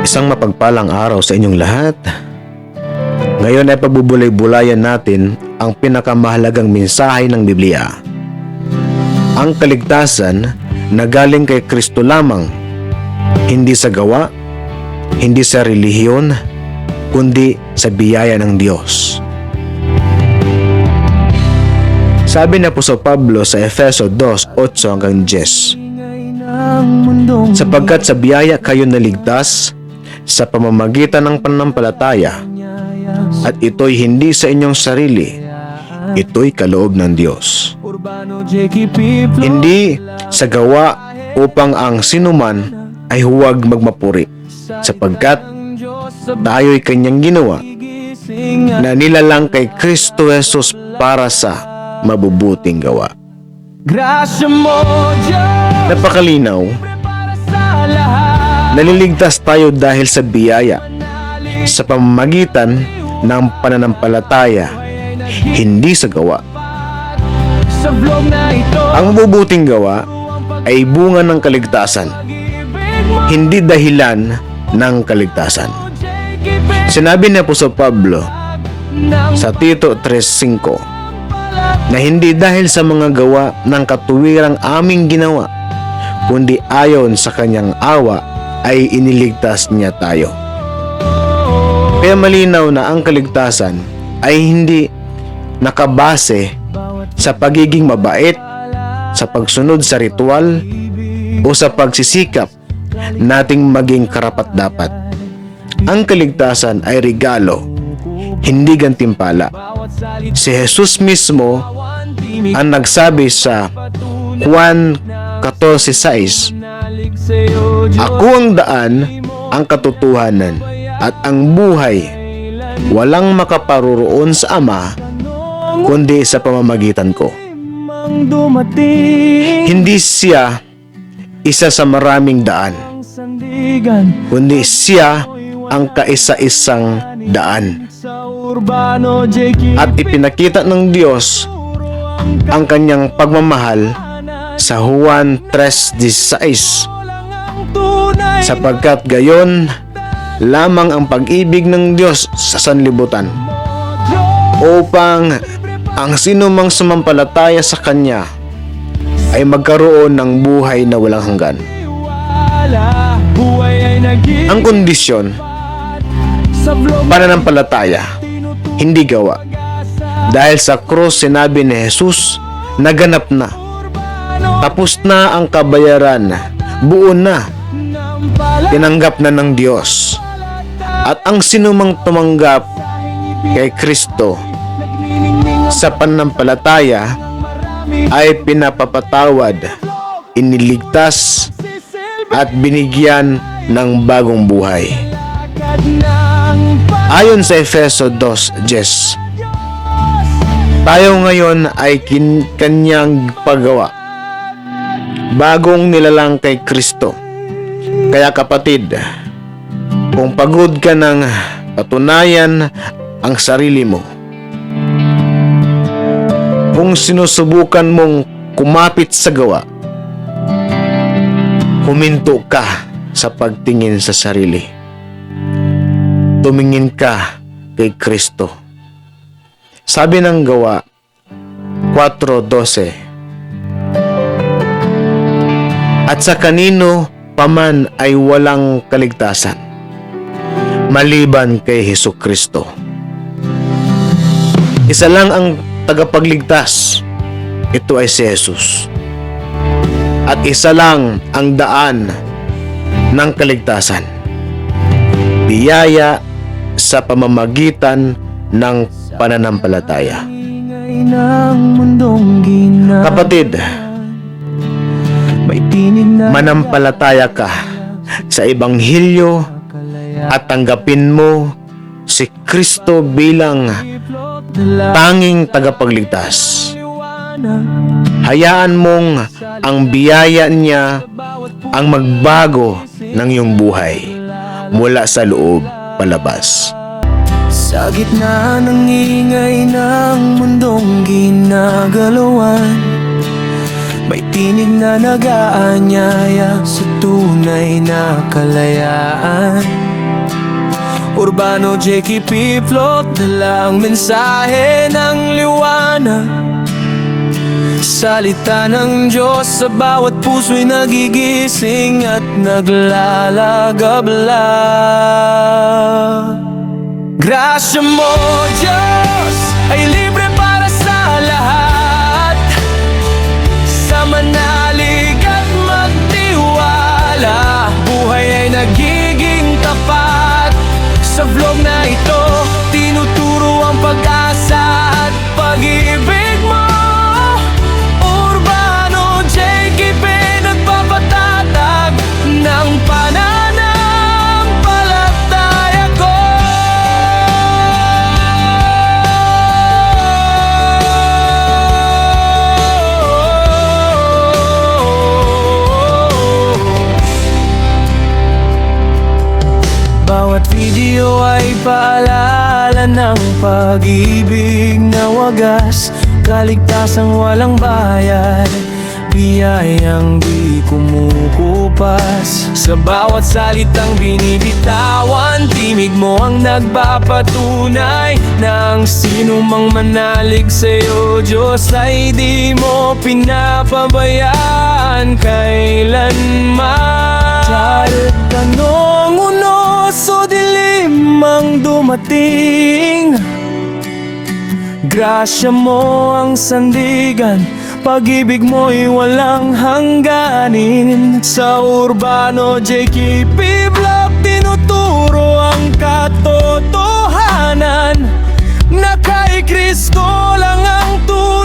Isang mapagpalang araw sa inyong lahat. Ngayon ay pagbubulay-bulayan natin ang pinakamahalagang mensahe ng Biblia. Ang kaligtasan na galing kay Kristo lamang, hindi sa gawa, hindi sa relihiyon, kundi sa biyaya ng Diyos. Sabi ni Apostol Pablo sa Efeso 2:8-10, sapagkat sa biyaya kayo naligtas sa pamamagitan ng pananampalataya, at ito'y hindi sa inyong sarili, ito'y kaloob ng Diyos. Hindi sa gawa upang ang sinuman ay huwag magmapuri, sapagkat tayo'y kanyang ginawa na nilalang kay Kristo Jesus para sa mabubuting gawa. Napakalinaw. Naliligtas tayo dahil sa biyaya sa pamamagitan ng pananampalataya, hindi sa gawa. Ang mabubuting gawa ay bunga ng kaligtasan, hindi dahilan ng kaligtasan. Sinabi ni Apostol Pablo sa Tito 3:5 na hindi dahil sa mga gawa ng katuwirang aming ginawa, kundi ayon sa kanyang awa ay iniligtas niya tayo. Kaya malinaw na ang kaligtasan ay hindi nakabase sa pagiging mabait, sa pagsunod sa ritual, o sa pagsisikap nating maging karapat-dapat. Ang kaligtasan ay regalo, hindi gantimpala. Si Jesus mismo ang nagsabi sa Juan 14:6, ako ang daan, ang katotohanan, at ang buhay. Walang makaparoroon sa Ama, kundi sa pamamagitan ko. Hindi siya isa sa maraming daan, kundi siya ang kaisa-isang daan. At ipinakita ng Diyos ang kanyang pagmamahal sa Juan 3:16, sapagkat gayon lamang ang pag-ibig ng Diyos sa sanlibutan, upang ang sinumang sumampalataya sa Kanya ay magkaroon ng buhay na walang hanggan. Ang kondisyon, pananampalataya, hindi gawa. Dahil sa krus sinabi ni Jesus, naganap na. Tapos na ang kabayaran, buo na, tinanggap na ng Diyos. At ang sinumang tumanggap kay Kristo sa pananampalataya ay pinapapatawad, iniligtas, at binigyan ng bagong buhay. Ayon sa Efeso 2:10, tayo ngayon ay kanyang paggawa, bagong nilalang kay Kristo. Kaya kapatid, kung pagod ka ng patunayan ang sarili mo, kung sinusubukan mong kumapit sa gawa, huminto ka sa pagtingin sa sarili. Tumingin ka kay Kristo. Sabi ng Gawa 4:12, at sa kanino paman ay walang kaligtasan, maliban kay Hesukristo. Isa lang ang tagapagligtas, ito ay si Jesus. At isa lang ang daan ng kaligtasan, biyaya sa pamamagitan ng pananampalataya. Kapatid, manampalataya ka sa Ebanghelyo at tanggapin mo si Kristo bilang tanging tagapagligtas. Hayaan mong ang biyaya niya ang magbago ng iyong buhay mula sa loob palabas. Sa gitna ng ingay ng mundong ginagalawan, may tinig na nag-aanyaya sa tunay na kalayaan. Urbano JKP Float, dala ang mensahe ng liwanag. Salita ng Diyos sa bawat puso'y nagigising at naglalagabla. Grasya mo, Diyos, ay libre para sa lahat. Sa manalig at magtiwala, buhay ay nagiging tapat. Sa vlog na ito, tinuturo ang pag-asa at pag-ibig mo. Urbano JKP, nagpapatatag ng pananampalataya ko. Bawat video ay paalala ng pag-ibig na wagas, kaligtasang walang bayad, biyayang di kumukupas. Sa bawat salitang binibitawan, tinig mo ang nagpapatunay na ang sino mang manalig sa'yo, Diyos, ay di mo pinapabayaan kailanman. Kahit anong unos o dilim ang dumating, grasya mo ang sandigan, pag-ibig mo'y walang hangganin. Sa Urbano JKP Vlog, tinuturo ang katotohanan na kay Kristo lang ang tunay